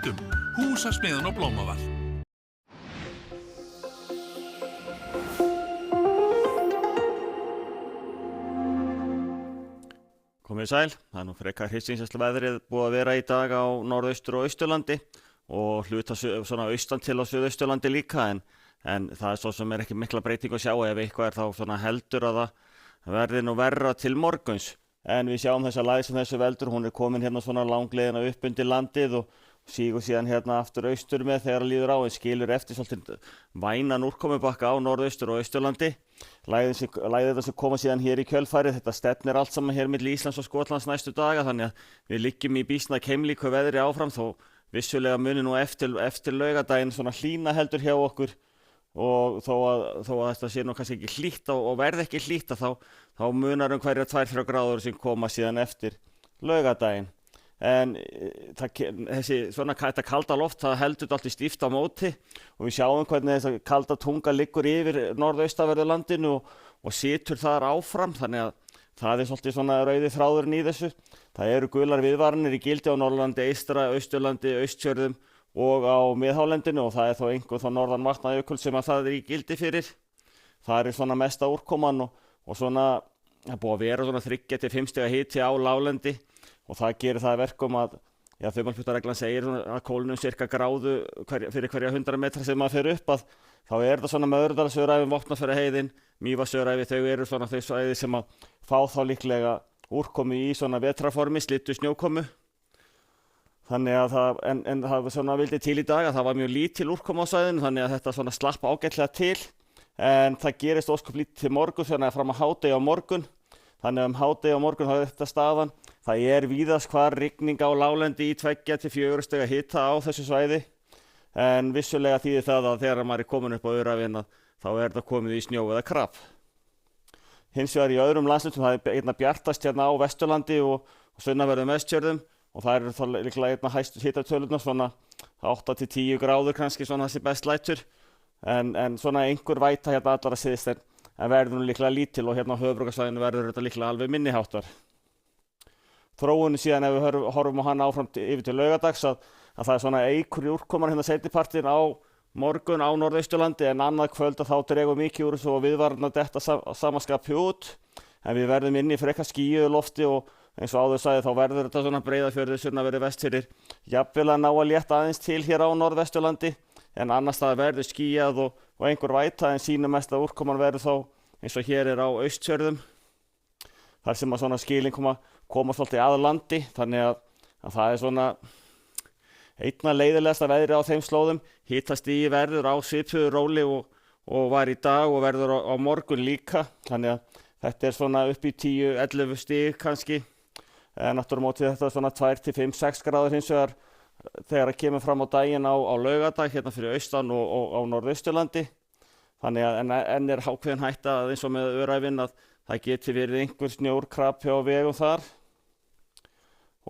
Hvítum, Húsasmiðjan og Blómavall. Komið sæl, það nú frekar hryssingsæslu veðrið búið að vera í dag á norðaustur og austurlandi og hluta svona austan til á suðausturlandi líka en það svo sem ekki mikla breyting að sjá ef eitthvað þá svona heldur að það verði nú verra til morguns. En við sjáum þessa lægð sem þessu veldur, hún komin hérna svona langleiðina upp undir landið og sígur síðan hérna aftur austur með þegar líður á en skilur eftir svolítið vænan úrkomubakka á norðaustur og austurlandi. Lægðirnar sem koma síðan hér í kjölfarið, þetta stefnir allt saman hér milli Íslands og Skotlands næstu daga þannig að við liggjum í býsna keimlíku veðri áfram þó vissulega muni nú eftir laugardaginn svona hlýna heldur hjá okkur og þó að þetta sé nú kannski ekki hlýtt og verði ekki hlýtt þá munar hverja 2-3 gráður sem koma síðan eftir laugardaginn. En þetta kalda loft það heldur allt í stíft á móti og við sjáum hvernig þessa kalda tunga liggur yfir norðaustaverðu landinu og situr þar áfram þannig að það svolítið svona rauði þráðurinn í þessu. Það eru gular viðvaranir í gildi á Norðurlandi, eystra, austurlandi, austfjörðum og á miðhálendinu og það þó einhver þá norðan Vatnajökull sem að það í gildi fyrir. Það svona mesta úrkoman og svona það búið að vera svona 3-5 stiga hiti á láglendi og það gerir það verkum að þumalputtareglan segir að kólnum cirka gráðu fyrir hverja 100 metra sem maður fer upp að þá þetta svona Möðrudalsöræfin, Vopnafjarðarheiðin, Mývatnsöræfi, þau eru svona þau svæði sem að fá þá líklega úrkomu í svona vetrarformi, slittu snjókomu. Þannig að það svona vildi til í dag að það var mjög lítil úrkoma á svæðinu þannig að þetta svona slapp ágætlega til en það gerist ósköp lítið til morgun þannig að fram að hádegi á morgun. Þannig að hádegi á morgun þá þetta staðan. Það víðast hvar rigning á láglendi í 2-4 stiga hita á þessu svæði en vissulega þýðir það að þegar maður komin upp á Öræfin þá það komið í snjó eða krap. Hins vegar í öðrum landshlutum það einna bjartast hérna á Vesturlandi og sunnanverðum Vestfjörðum og það þá líklega einna hæstu hitatölurnar svona 8-10 gráður kannski svona þessi best lætur en svona einhver væta hérna allar að syðst en verður nú líklega lítil og hérna á höfuðborgarsvæðinu verður þetta líklega alveg minniháttar. Þróunin síðan ef við horfum á hana áfram yfir til laugardags að það svona eikur í úrkoman hérna seinnipartinn á morgun á norðausturlandi en annað kvöld þá dregur mikið úr þessu og viðvaranir detta samaskapi út en við verðum inni frekar skýjuðu lofti og eins og áður sagði þá verður þetta svona Breiðafjörður, sunnanverður Vestfirðir jafnvel að ná að létta aðeins til hér á norðvesturlandi en annars það verður skýjað og einhver væta en sínum mest að úrkoman verður þá eins og hér á Austfjörðum þar sem að svona skilin koma svolítið að landi þannig að það svona einna leiðilegasta veðri á þeim slóðum hitastigi verður á svipuðu róli og var í dag og verður á morgun líka þannig að þetta svona upp í 10-11 stig kannski en aftur á móti þetta svona 2-5-6 gráður hins vegar þegar það kemur fram á daginn á laugardag hérna fyrir austan og á norðausturlandi þannig að enn ákveðin hætta eins og með Öræfin að það geti verið einhver snjórkrapi á vegum þar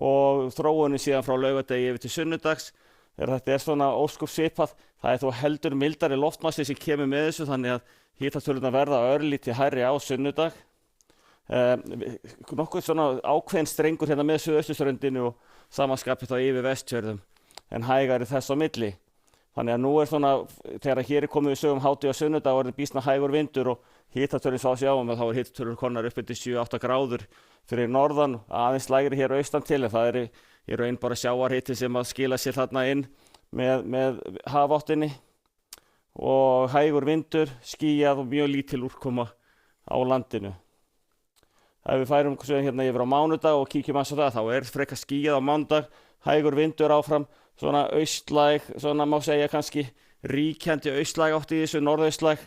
og þróunin síðan frá laugardegi yfir til sunnudags þetta svona ósköp svipað það þó heldur mildari loftmassi sem kemur með þessu þannig að hitatölurnar verða örlítið hærri á sunnudag nokkuð svona ákveðin strengur hérna með suðausturströndinni og samanskapið þá yfir Vestfjörðum en hægari þess á milli þannig að nú svona þegar hér komið við sögum hádegi á sunnudag og býsna hægur vindur og hitatölur sá sjáum að þá hitatölur konar upp undir 7-8 gráður fyrir norðan aðeins lægri hér austan til en það í raun bara sjávarhiti sem að skila sér þarna inn með hafáttinni og hægur vindur, skýjað og mjög lítil úrkoma á landinu. Ef við færum hérna yfir á mánudag og kíkjum aðeins á það þá frekar skýjað á mánudag, hægur vindur áfram, svona austlæg, svona má segja kannski ríkjandi austlæg átt í þessu norðaustlæg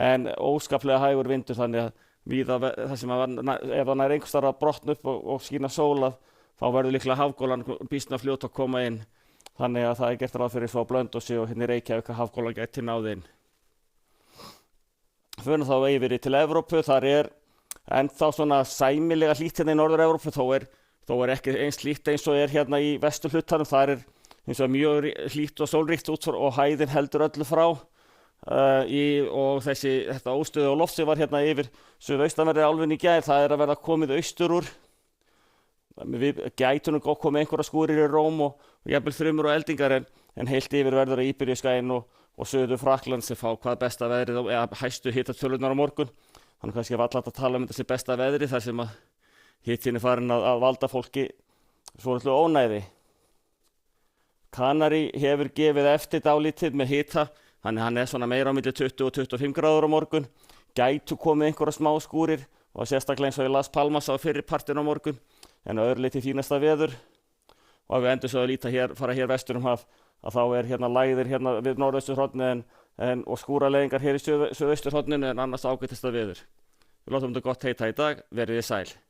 en óskaplega hægur vindur þannig að víða það sem ef hann einhvers staðar að brotna upp og skína sólað þá verður líklega hafgólan býsna fljótt að koma inn þannig að það gert ráð fyrir svo á Blönduósi og hérna í Reykjavík að hafgólan gæti náð inn. Förum þá yfir til Evrópu, þar ennþá svona sæmilega hlýtt hérna í Norður-Evrópu þó ekki eins hlýtt eins og hérna í vesturhlutanum, þar eins og mjög hlýtt og sólríkt út og hæðin heldur öllu frá og þetta óstöðu og loft sem var hérna yfir suðaustanverðri álfunni í gær, það að verða komið austur úr Við gætum nú komið einhverja skúrir í Róm og jafnvel þrumur og eldingar en heilt yfir verður að Íberíuskaginn og Suður Frakkland sem fá hvað besta veðrið eða hæstu hitatölunar á morgun. Þannig kannski var alltaf að tala um þetta sem besta veðri þar sem að hitinn farin að valda fólki svolítið ónæði. Kanari hefur gefið eftir dálítið með hita, þannig hann svona meira á milli 20 og 25 gráður á morgun. Gætu komið einhverja smá skúrir og sérstaklega eins og í Las Palmas á fyrri partinn á morgun, en að öðru leyti fínasta veður. Og ef við endur svo að fara hér vestur haf, að þá hérna lægðir hérna við norðausturhornið og skúraleiðingar hér í suðausturhorninu en annars ágætasta veður. Við látum þetta gott heita í dag, verið þið sæl.